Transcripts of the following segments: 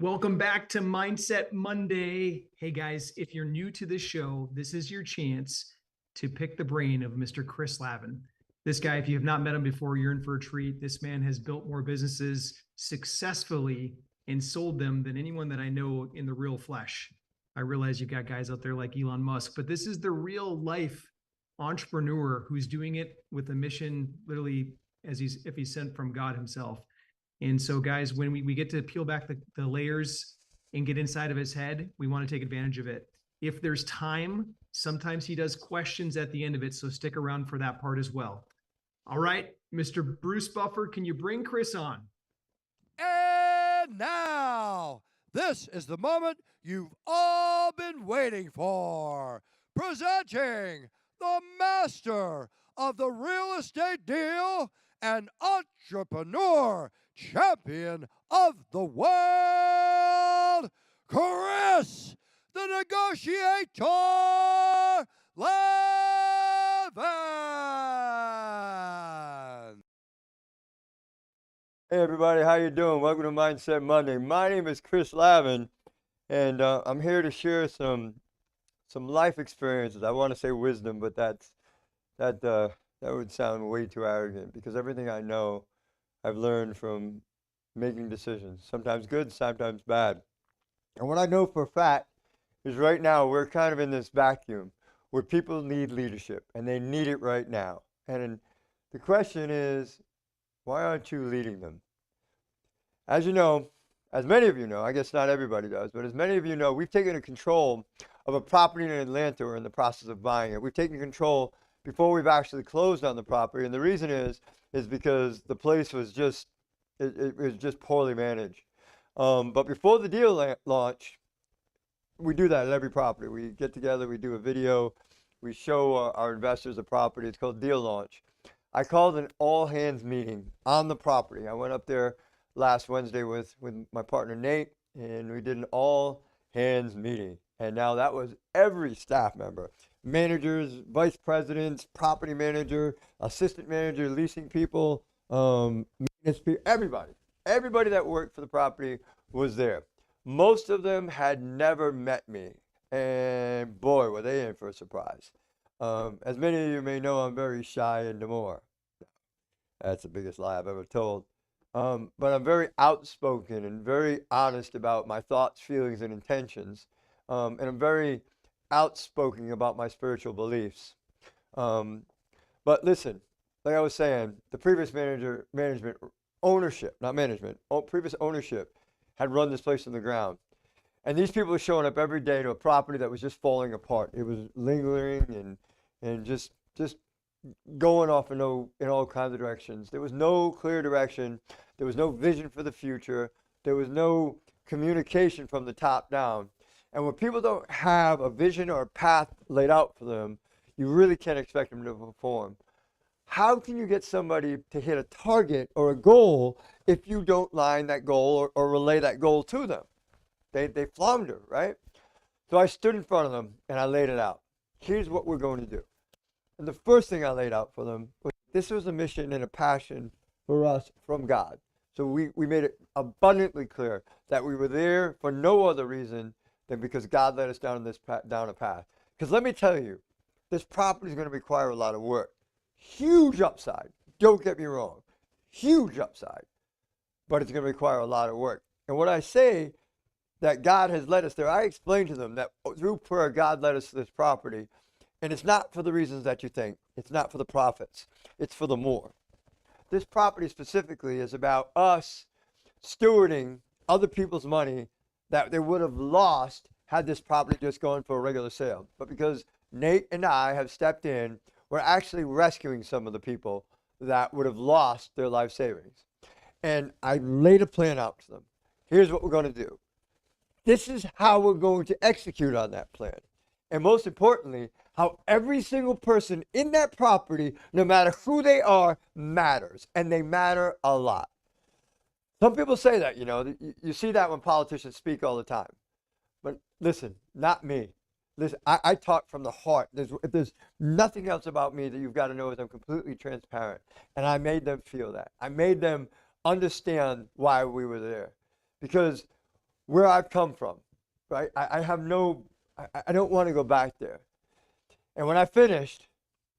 Welcome back to Mindset Monday. Hey guys, if you're new to this show, this is your chance to pick the brain of Mr. Chris Lavin. This guy, if you have not met him before, you're in for a treat. This man has built more businesses successfully and sold them than anyone that I know in the real flesh. I realize you've got guys out there like Elon Musk, but this is the real life entrepreneur who's doing it with a mission, literally as if he's sent from God himself. And so, guys, when we get to peel back the layers and get inside of his head, we want to take advantage of it. If there's time, sometimes he does questions at the end of it. So stick around for that part as well. All right, Mr. Bruce Buffer, can you bring Chris on? And now, this is the moment you've all been waiting for. Presenting the master of the real estate deal and entrepreneur champion of the world, Chris, the negotiator Lavin. Hey everybody, how you doing? Welcome to Mindset Monday. My name is Chris Lavin, and I'm here to share some life experiences. I want to say wisdom, but that would sound way too arrogant because everything I know, I've learned from making decisions. Sometimes good, sometimes bad. And what I know for a fact is right now we're kind of in this vacuum where people need leadership, and they need it right now. And the question is, why aren't you leading them? As you know, as many of you know, I guess not everybody does, but as many of you know, we've taken control of a property in Atlanta. We're in the process of buying it. We've taken control before we've actually closed on the property. And the reason is because the place was just, it was just poorly managed. But before the deal launch, we do that at every property. We get together, we do a video, we show our investors the property. It's called deal launch. I called an all hands meeting on the property. I went up there last Wednesday with my partner Nate, and we did an all hands meeting. And now that was every staff member, managers, vice presidents, property manager, assistant manager, leasing people, maintenance people, everybody that worked for the property was there. Most of them had never met me, and boy, were they in for a surprise. As many of you may know, I'm very shy and demure. That's the biggest lie I've ever told. But I'm very outspoken and very honest about my thoughts, feelings, and intentions. And I'm very outspoken about my spiritual beliefs. But listen, like I was saying, the previous previous ownership had run this place on the ground. And these people were showing up every day to a property that was just falling apart. It was lingering and just going off in all kinds of directions. There was no clear direction. There was no vision for the future. There was no communication from the top down. And when people don't have a vision or a path laid out for them, you really can't expect them to perform. How can you get somebody to hit a target or a goal if you don't line that goal or relay that goal to them? They flounder, right? So I stood in front of them and I laid it out. Here's what we're going to do. And the first thing I laid out for them was this was a mission and a passion for us from God. So we made it abundantly clear that we were there for no other reason than because God led us down a path. Because let me tell you, this property is going to require a lot of work. Huge upside. Don't get me wrong. Huge upside. But it's going to require a lot of work. And when I say that God has led us there, I explained to them that through prayer, God led us to this property. And it's not for the reasons that you think. It's not for the profits. It's for the more. This property specifically is about us stewarding other people's money that they would have lost had this property just gone for a regular sale. But because Nate and I have stepped in, we're actually rescuing some of the people that would have lost their life savings. And I laid a plan out to them. Here's what we're going to do. This is how we're going to execute on that plan. And most importantly, how every single person in that property, no matter who they are, matters. And they matter a lot. Some people say that, you see that when politicians speak all the time. But listen, not me. Listen, I talk from the heart. If there's nothing else about me that you've got to know is I'm completely transparent. And I made them feel that. I made them understand why we were there. Because where I've come from, right? I have no, I don't want to go back there. And when I finished,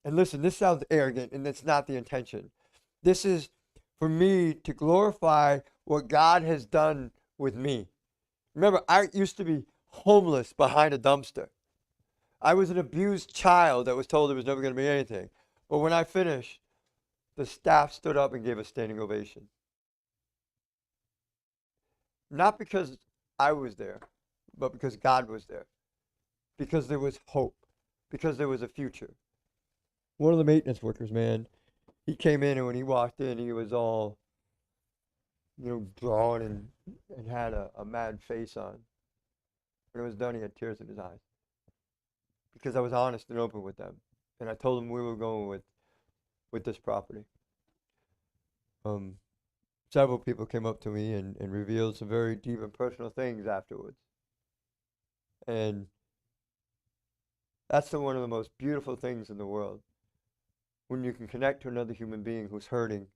and listen, this sounds arrogant, and it's not the intention. This is for me to glorify what God has done with me. Remember, I used to be homeless behind a dumpster. I was an abused child that was told there was never going to be anything. But when I finished, the staff stood up and gave a standing ovation. Not because I was there, but because God was there. Because there was hope. Because there was a future. One of the maintenance workers, man, he came in, and when he walked in, he was all, drawn and had a mad face on. When it was done, he had tears in his eyes. Because I was honest and open with them. And I told them we were going with this property. Several people came up to me and revealed some very deep and personal things afterwards. And that's one of the most beautiful things in the world. When you can connect to another human being who's hurting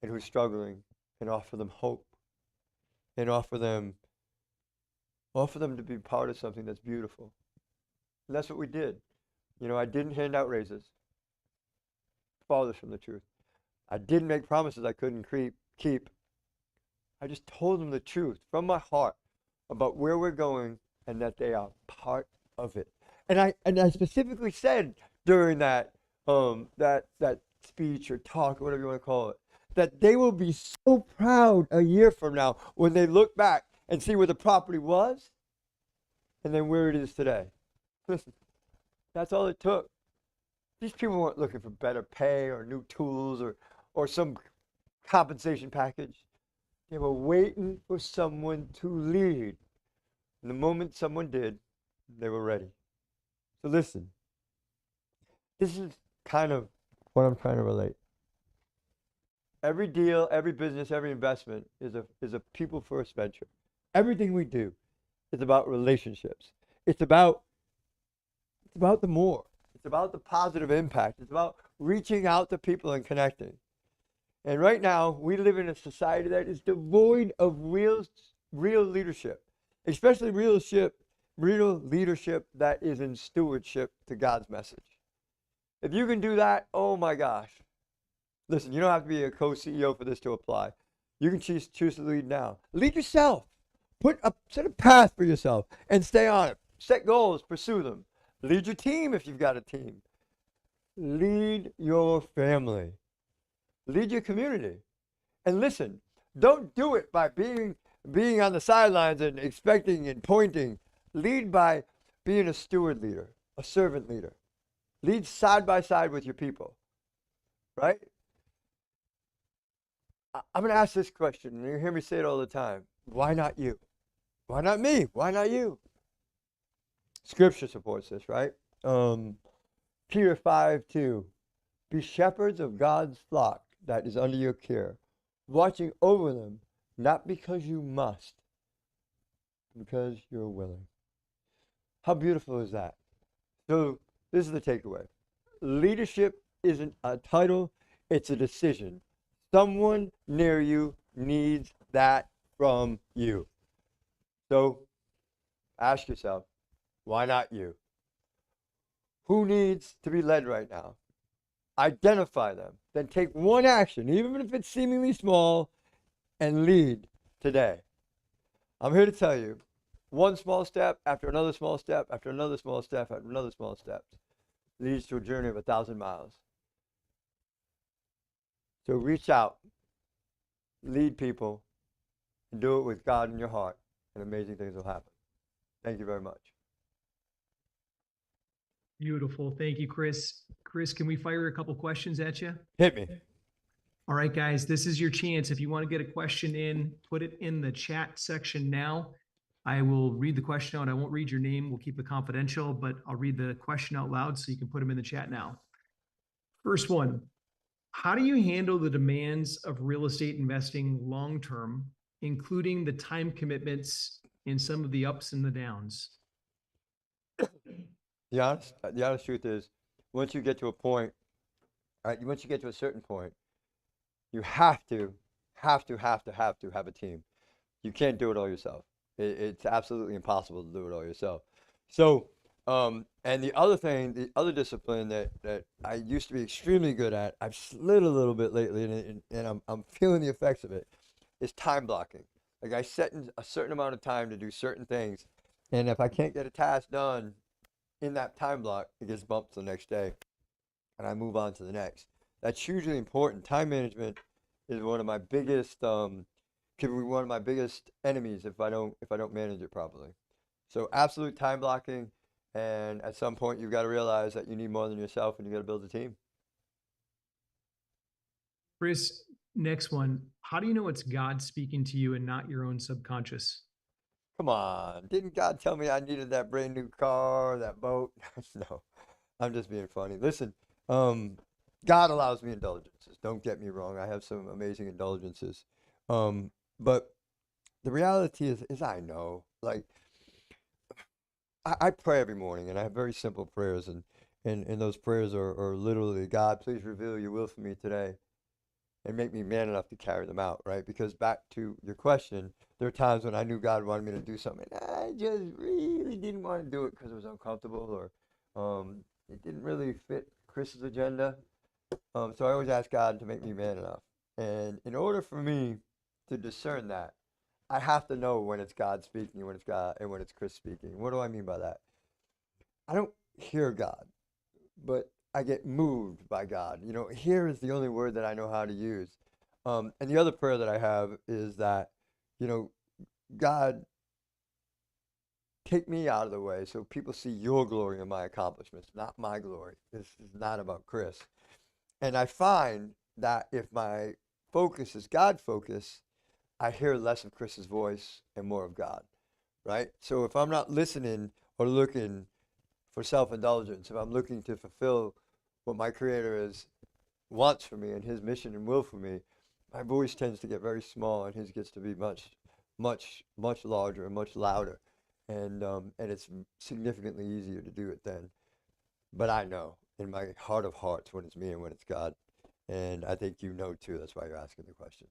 and who's struggling and offer them hope and offer them to be part of something that's beautiful. And that's what we did. I didn't hand out raises. Farthest from the truth. I didn't make promises I couldn't keep. I just told them the truth from my heart about where we're going and that they are part of it. And I specifically said during that speech or talk or whatever you want to call it, that they will be so proud a year from now when they look back and see where the property was and then where it is today. Listen, that's all it took. These people weren't looking for better pay or new tools or some compensation package. They were waiting for someone to lead. And the moment someone did, they were ready. So listen, this is kind of what I'm trying to relate. Every deal, every business, every investment is a people-first venture. Everything we do is about relationships. It's about the more. It's about the positive impact. It's about reaching out to people and connecting. And right now, we live in a society that is devoid of real leadership, especially real leadership that is in stewardship to God's message. If you can do that, oh my gosh. Listen, you don't have to be a co-CEO for this to apply. You can choose to lead now. Lead yourself. Set a path for yourself and stay on it. Set goals, pursue them. Lead your team if you've got a team. Lead your family. Lead your community. And listen, don't do it by being on the sidelines and expecting and pointing. Lead by being a steward leader, a servant leader. Lead side by side with your people. Right? I'm going to ask this question, and you hear me say it all the time. Why not you? Why not me? Why not you? Scripture supports this, right? Peter 5:2. Be shepherds of God's flock that is under your care, watching over them, not because you must, but because you're willing. How beautiful is that? So this is the takeaway. Leadership isn't a title, it's a decision. Someone near you needs that from you. So ask yourself, why not you? Who needs to be led right now? Identify them. Then take one action, even if it's seemingly small, and lead today. I'm here to tell you, one small step after another small step after another small step after another small step leads to a journey of 1,000 miles. So reach out, lead people, and do it with God in your heart, and amazing things will happen. Thank you very much. Beautiful. Thank you, Chris. Chris, can we fire a couple questions at you? Hit me. All right, guys, this is your chance. If you want to get a question in, put it in the chat section now. I will read the question out. I won't read your name. We'll keep it confidential, but I'll read the question out loud so you can put them in the chat now. First one, how do you handle the demands of real estate investing long-term, including the time commitments and some of the ups and the downs? The honest truth is, once you get to a point, once you get to a certain point, you have to have a team. You can't do it all yourself. It's absolutely impossible to do it all yourself. So, and the other thing, the other discipline that I used to be extremely good at, I've slid a little bit lately, and I'm feeling the effects of it, is time blocking. Like I set in a certain amount of time to do certain things, and if I can't get a task done in that time block, it gets bumped to the next day, and I move on to the next. That's hugely important. Time management is one of my biggest can be one of my biggest enemies if I don't manage it properly. So absolute time blocking, and at some point you've got to realize that you need more than yourself, and you got to build a team. Chris, next one. How do you know it's God speaking to you and not your own subconscious? Come on, didn't God tell me I needed that brand new car, that boat? No, I'm just being funny. Listen, um, God allows me indulgences. Don't get me wrong. I have some amazing indulgences. But the reality is I know. Like I pray every morning, and I have very simple prayers, and those prayers are literally, God, please reveal your will for me today, and make me man enough to carry them out, right? Because back to your question, there are times when I knew God wanted me to do something, and I just really didn't want to do it because it was uncomfortable or it didn't really fit Chris's agenda. So I always ask God to make me man enough. And in order for me to discern that, I have to know when it's God speaking and when it's God and when it's Chris speaking. What do I mean by that? I don't hear God, but I get moved by God. You know, hear is the only word that I know how to use. And the other prayer that I have is that, you know, God, take me out of the way so people see your glory in my accomplishments, not my glory. This is not about Chris. And I find that if my focus is God focus, I hear less of Chris's voice and more of God, right? So if I'm not listening or looking for self-indulgence, if I'm looking to fulfill what my Creator wants for me and His mission and will for me, my voice tends to get very small, and His gets to be much larger and much louder, and it's significantly easier to do it then. But I know in my heart of hearts when it's me and when it's God, and I think you know too. That's why you're asking the question.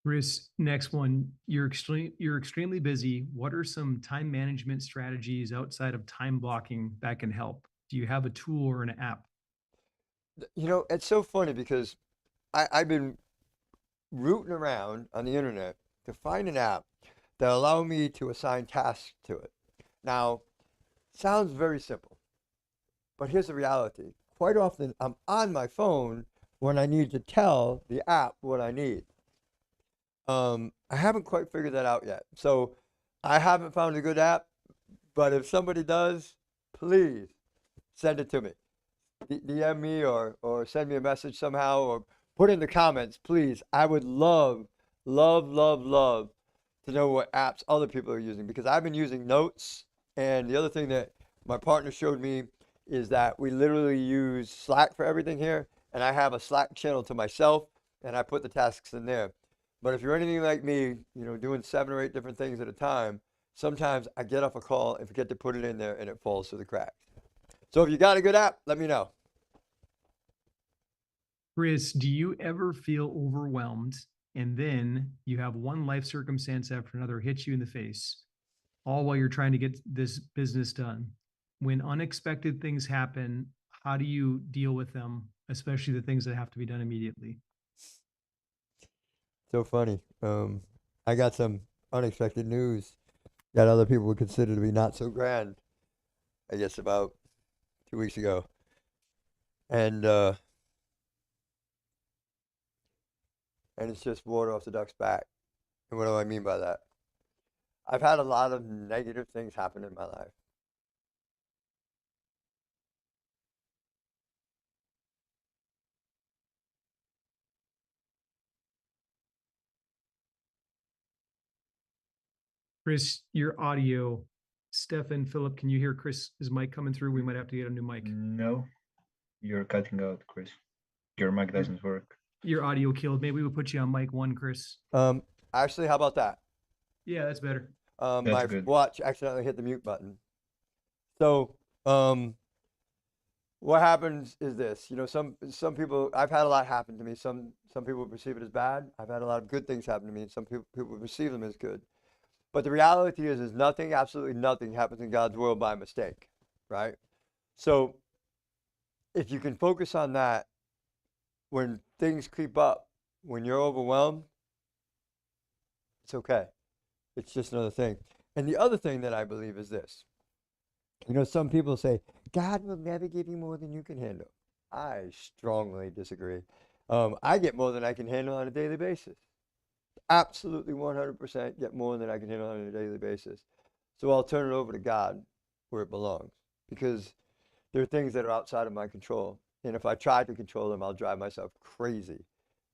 Chris, next one. You're extremely busy. What are some time management strategies outside of time blocking that can help? Do you have a tool or an app? You know, it's so funny because I've been rooting around on the internet to find an app that allow me to assign tasks to it. Now, sounds very simple, but here's the reality. Quite often, I'm on my phone when I need to tell the app what I need. I haven't quite figured that out yet. So I haven't found a good app, but if somebody does, please send it to me. DM me or send me a message somehow or put in the comments, please. I would love to know what apps other people are using because I've been using Notes. And the other thing that my partner showed me is that we literally use Slack for everything here. And I have a Slack channel to myself and I put the tasks in there. But if you're anything like me, you know, doing 7 or 8 different things at a time, sometimes I get off a call and forget to put it in there and it falls through the cracks. So if you got a good app, let me know. Chris, do you ever feel overwhelmed and then you have one life circumstance after another hit you in the face, all while you're trying to get this business done? When unexpected things happen, how do you deal with them, especially the things that have to be done immediately? So funny. I got some unexpected news that other people would consider to be not so grand, I guess about 2 weeks ago. And and it's just water off the duck's back. And what do I mean by that? I've had a lot of negative things happen in my life. Chris, your audio. Stefan, Philip, can you hear Chris's mic coming through? We might have to get a new mic. No, you're cutting out, Chris. Your mic doesn't work. Your audio killed. Maybe we'll put you on mic one, Chris. Actually, how about that? Yeah, that's better. That's My good. watch accidentally hit the mute button. So, what happens is this, some people, I've had a lot happen to me. Some people perceive it as bad. I've had a lot of good things happen to me, and some people perceive them as good. But the reality is nothing, absolutely nothing happens in God's world by mistake, right? So if you can focus on that, when things creep up, when you're overwhelmed, it's okay. It's just another thing. And the other thing that I believe is this. Some people say, God will never give you more than you can handle. I strongly disagree. I get more than I can handle on a daily basis. Absolutely 100% get more than I can handle on a daily basis. So I'll turn it over to God where it belongs, because there are things that are outside of my control. And if I try to control them, I'll drive myself crazy.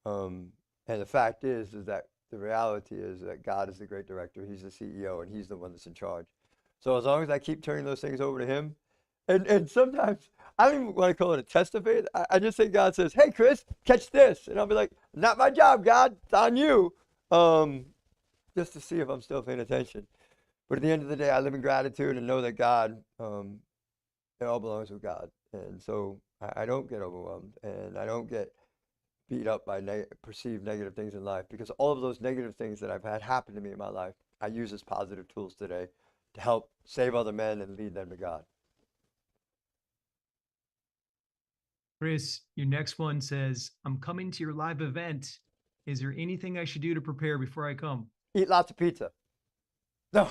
And the fact is that the reality is that God is the great director. He's the CEO, and he's the one that's in charge. So as long as I keep turning those things over to him, and sometimes I don't even want to call it a test of faith. I just think God says, "Hey, Chris, catch this," and I'll be like, "Not my job, God. It's on you." Just to see if I'm still paying attention. But at the end of the day, I live in gratitude and know that God, it all belongs with God, and so I don't get overwhelmed, and I don't get beat up by perceived negative things in life, because all of those negative things that I've had happen to me in my life, I use as positive tools today to help save other men and lead them to God. Chris, your next one says, I'm coming to your live event. Is there anything I should do to prepare before I come? Eat lots of pizza. No,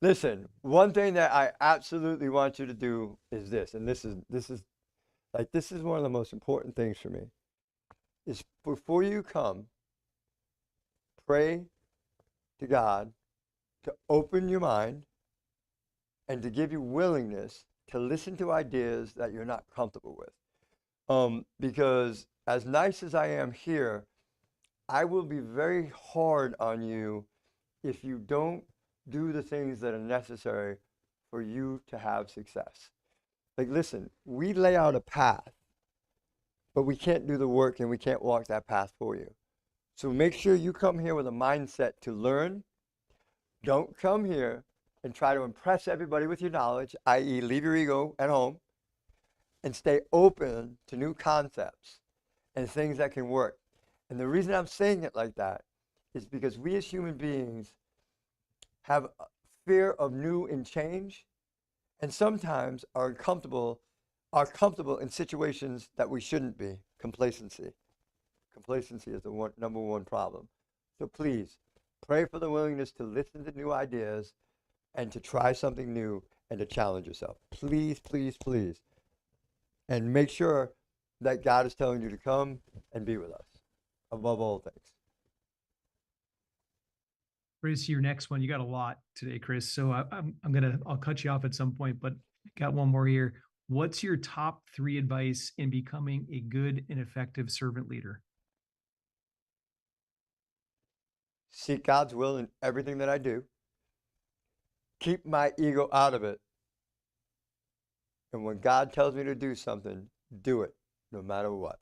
listen, one thing that I absolutely want you to do is this, and this is one of the most important things for me, is before you come, pray to God to open your mind and to give you willingness to listen to ideas that you're not comfortable with. Because as nice as I am here, I will be very hard on you if you don't do the things that are necessary for you to have success. Like, listen, we lay out a path, but we can't do the work and we can't walk that path for you. So make sure you come here with a mindset to learn. Don't come here and try to impress everybody with your knowledge, i.e. leave your ego at home, and stay open to new concepts and things that can work. And the reason I'm saying it like that is because we as human beings have a fear of new and change, and sometimes are comfortable in situations that we shouldn't be. Complacency is the number one problem. So please pray for the willingness to listen to new ideas and to try something new and to challenge yourself. Please, please, please. And make sure that God is telling you to come and be with us above all things. Chris, your next one, you got a lot today, Chris. So I'll cut you off at some point, but got one more here. What's your top 3 advice in becoming a good and effective servant leader? Seek God's will in everything that I do. Keep my ego out of it. And when God tells me to do something, do it, no matter what.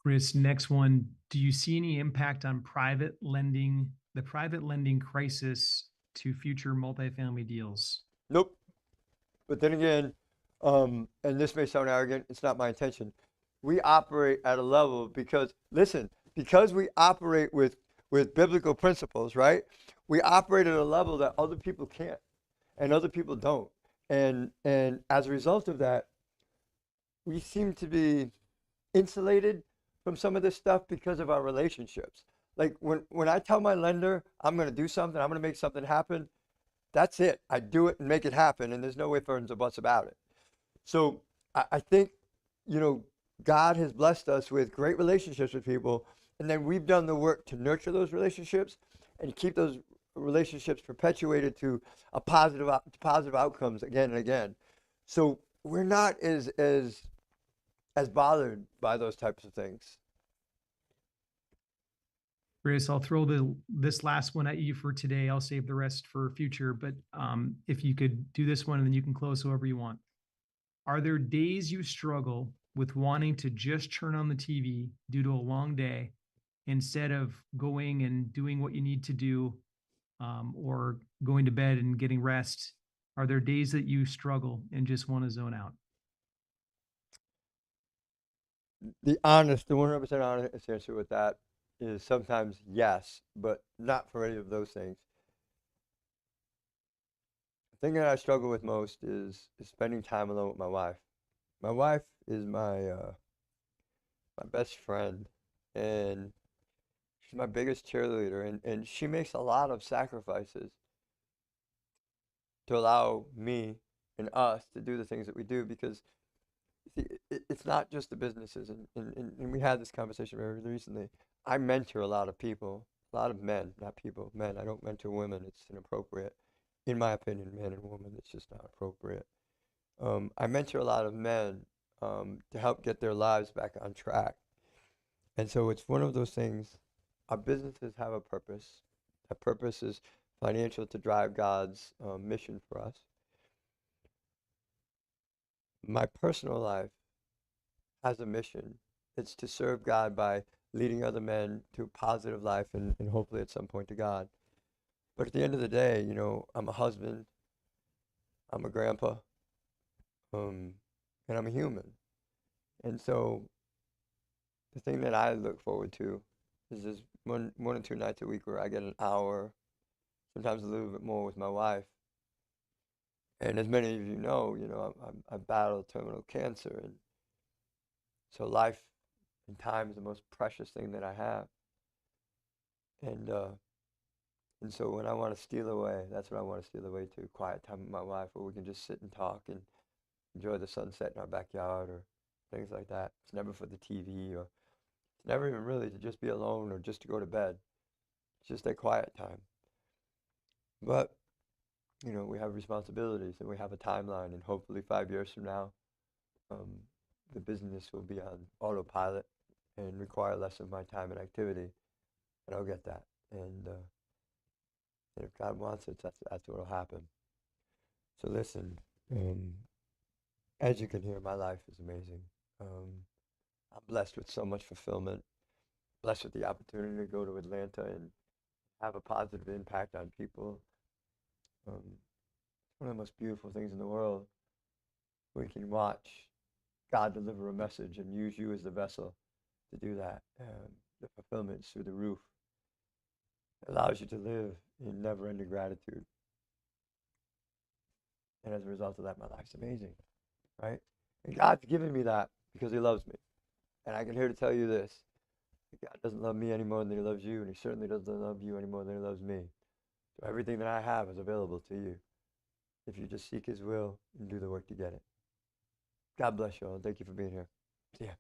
Chris, next one. Do you see any impact on the private lending crisis to future multifamily deals? Nope. But then again, and this may sound arrogant, it's not my intention. We operate at a level because we operate with biblical principles, right? We operate at a level that other people can't and other people don't. And as a result of that, we seem to be insulated from some of this stuff because of our relationships. Like when I tell my lender I'm going to do something, I'm going to make something happen, that's it. I do it and make it happen, and there's no ifs, ands, or buts about it. So I think, God has blessed us with great relationships with people, and then we've done the work to nurture those relationships and keep those relationships perpetuated to a positive outcomes again and again. So we're not as bothered by those types of things. Chris, I'll throw this last one at you for today. I'll save the rest for future, but if you could do this one and then you can close however you want. Are there days you struggle with wanting to just turn on the TV due to a long day instead of going and doing what you need to do or going to bed and getting rest? Are there days that you struggle and just want to zone out? The 100% honest answer with that is sometimes yes, but not for any of those things. The thing that I struggle with most is spending time alone with my wife. My wife is my best friend, and she's my biggest cheerleader, and she makes a lot of sacrifices to allow me and us to do the things that we do because see, it's not just the businesses, and we had this conversation very recently. I mentor a lot of people, a lot of men, not people, men. I don't mentor women. It's inappropriate. In my opinion, man and woman, it's just not appropriate. I mentor a lot of men to help get their lives back on track. And so it's one of those things, our businesses have a purpose. That purpose is financial to drive God's mission for us. My personal life has a mission. It's to serve God by leading other men to a positive life and hopefully at some point to God. But at the end of the day, you know, I'm a husband, I'm a grandpa, and I'm a human. And so the thing that I look forward to is this one or two nights a week where I get an hour, sometimes a little bit more with my wife. And as many of you know, I've battled terminal cancer, and so life and time is the most precious thing that I have. And and so when I want to steal away, that's what I want to steal away to, quiet time with my wife where we can just sit and talk and enjoy the sunset in our backyard or things like that. It's never for the TV or it's never even really to just be alone or just to go to bed. It's just that quiet time. But, you know, we have responsibilities and we have a timeline, and hopefully 5 years from now, um, the business will be on autopilot and require less of my time and activity, and I'll get that. And if God wants it, that's what will happen. So listen, as you can hear, my life is amazing. I'm blessed with so much fulfillment, blessed with the opportunity to go to Atlanta and have a positive impact on people. It's one of the most beautiful things in the world. We can watch God deliver a message and use you as the vessel to do that. The fulfillment is through the roof. It allows you to live in never-ending gratitude. And as a result of that, my life's amazing, right? And God's given me that because he loves me. And I can here to tell you this. God doesn't love me any more than he loves you, and he certainly doesn't love you any more than he loves me. So everything that I have is available to you if you just seek his will and do the work to get it. God bless you all, and thank you for being here. See ya.